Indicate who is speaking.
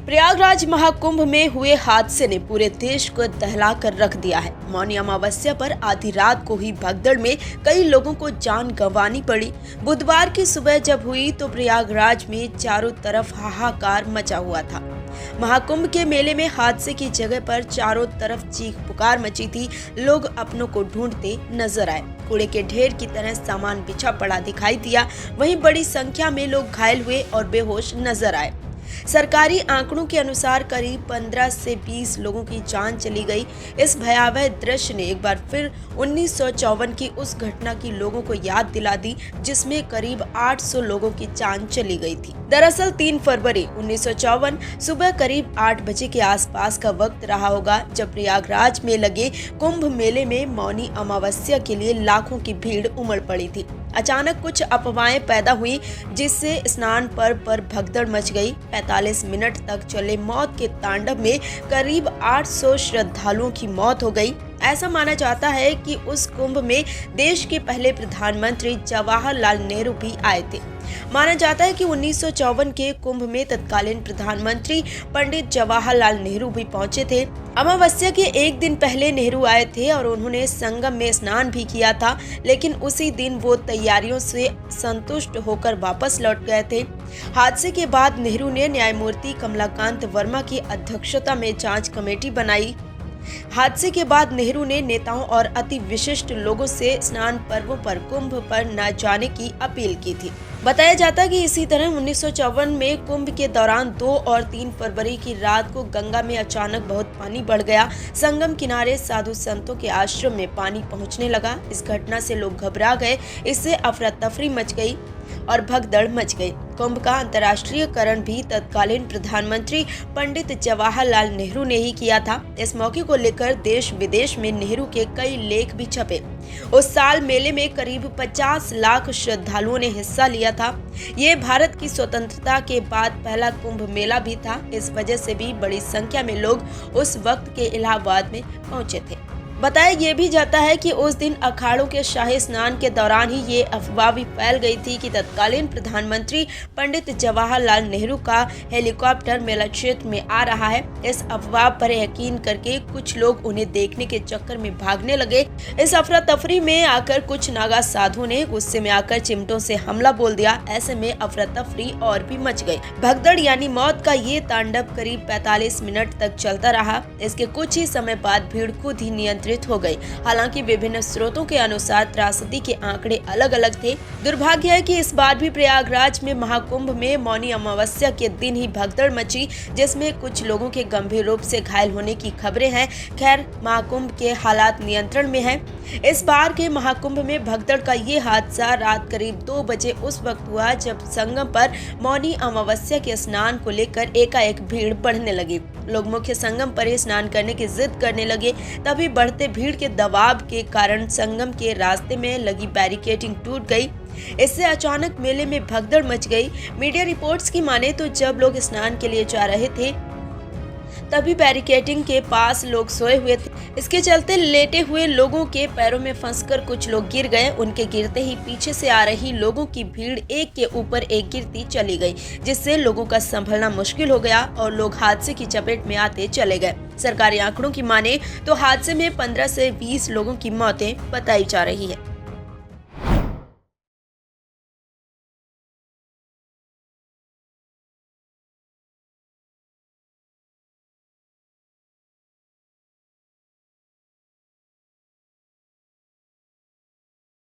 Speaker 1: प्रयागराज महाकुंभ में हुए हादसे ने पूरे देश को दहला कर रख दिया है। मौनी अमावस्या पर आधी रात को हुई भगदड़ में कई लोगों को जान गंवानी पड़ी। बुधवार की सुबह जब हुई तो प्रयागराज में चारों तरफ हाहाकार मचा हुआ था। महाकुंभ के मेले में हादसे की जगह पर चारों तरफ चीख पुकार मची थी। लोग अपनों को ढूंढते नजर आए। कूड़े के ढेर की तरह सामान बिछा पड़ा दिखाई दिया। वहीं बड़ी संख्या में लोग घायल हुए और बेहोश नजर आए। सरकारी आंकड़ों के अनुसार करीब 15 से 20 लोगों की जान चली गई। इस भयावह दृश्य ने एक बार फिर 1954 की उस घटना की लोगों को याद दिला दी, जिसमें करीब 800 लोगों की जान चली गई थी। दरअसल 3 फरवरी 1954 सुबह करीब 8 बजे के आसपास का वक्त रहा होगा, जब प्रयागराज में लगे कुंभ मेले में मौनी अमावस्या के लिए लाखों की भीड़ उमड़ पड़ी थी। अचानक कुछ अफवाहें पैदा हुई, जिससे स्नान पर्व पर भगदड़ मच गई। 45 मिनट तक चले मौत के तांडव में करीब 800 श्रद्धालुओं की मौत हो गई। ऐसा माना जाता है कि उस कुंभ में देश के पहले प्रधानमंत्री जवाहरलाल नेहरू भी आए थे। माना जाता है कि 1954 के कुंभ में तत्कालीन प्रधानमंत्री पंडित जवाहरलाल नेहरू भी पहुंचे थे। अमावस्या के एक दिन पहले नेहरू आए थे और उन्होंने संगम में स्नान भी किया था, लेकिन उसी दिन वो तैयारियों से संतुष्ट होकर वापस लौट गए थे। हादसे के बाद नेहरू ने न्यायमूर्ति कमलाकांत वर्मा की अध्यक्षता में जांच कमेटी बनाई। हादसे के बाद नेहरू ने नेताओं और अति विशिष्ट लोगों से स्नान पर्वों पर कुंभ पर न जाने की अपील की थी। बताया जाता है कि इसी तरह 1954 में कुंभ के दौरान 2 और 3 फरवरी की रात को गंगा में अचानक बहुत पानी बढ़ गया। संगम किनारे साधु संतों के आश्रम में पानी पहुंचने लगा। इस घटना से लोग घबरा गए। इससे अफरा तफरी मच गई और भगदड़ मच गई। कुंभ का अंतर्राष्ट्रीयकरण भी तत्कालीन प्रधानमंत्री पंडित जवाहरलाल नेहरू ने ही किया था। इस मौके को लेकर देश विदेश में नेहरू के कई लेख भी छपे। उस साल मेले में करीब 50 लाख श्रद्धालुओं ने हिस्सा लिया था। ये भारत की स्वतंत्रता के बाद पहला कुंभ मेला भी था। इस वजह से भी बड़ी संख्या में लोग उस वक्त के इलाहाबाद में पहुंचे थे। बताया ये भी जाता है कि उस दिन अखाड़ों के शाही स्नान के दौरान ही ये अफवाह भी फैल गई थी कि तत्कालीन प्रधानमंत्री पंडित जवाहरलाल नेहरू का हेलीकॉप्टर मेला क्षेत्र में आ रहा है। इस अफवाह पर यकीन करके कुछ लोग उन्हें देखने के चक्कर में भागने लगे। इस अफरा तफरी में आकर कुछ नागा साधुओं ने गुस्से में आकर चिमटों से हमला बोल दिया। ऐसे में अफरा तफरी और भी मच गई। भगदड़ यानी मौत का ये तांडव करीब 45 मिनट तक चलता रहा। इसके कुछ ही समय बाद भीड़ खुद ही नियंत्रित हो गई। हालांकि विभिन्न स्रोतों के अनुसार त्रासदी के आंकड़े अलग अलग थे। दुर्भाग्य है कि इस बार भी प्रयागराज में महाकुंभ में मौनी अमावस्या के दिन ही भगदड़ मची, जिसमें कुछ लोगों के गंभीर रूप से घायल होने की खबरें हैं। खैर, महाकुंभ के हालात नियंत्रण में हैं। इस बार के महाकुंभ में भगदड़ का ये हादसा रात करीब 2 बजे उस वक्त हुआ जब संगम पर मौनी अमावस्या के स्नान को लेकर एकाएक भीड़ बढ़ने लगी। लोग मुख्य संगम पर ही स्नान करने की जिद करने लगे। तभी बढ़ते भीड़ के दबाव के कारण संगम के रास्ते में लगी बैरिकेडिंग टूट गई। इससे अचानक मेले में भगदड़ मच गई। मीडिया रिपोर्ट्स की माने तो जब लोग स्नान के लिए जा रहे थे तभी बैरिकेडिंग के पास लोग सोए हुए थे। इसके चलते लेटे हुए लोगों के पैरों में फंसकर कुछ लोग गिर गए। उनके गिरते ही पीछे से आ रही लोगों की भीड़ एक के ऊपर एक गिरती चली गई, जिससे लोगों का संभलना मुश्किल हो गया और लोग हादसे की चपेट में आते चले गए। सरकारी आंकड़ों की माने तो हादसे में 15 से 20 लोगों की मौतें बताई जा रही है।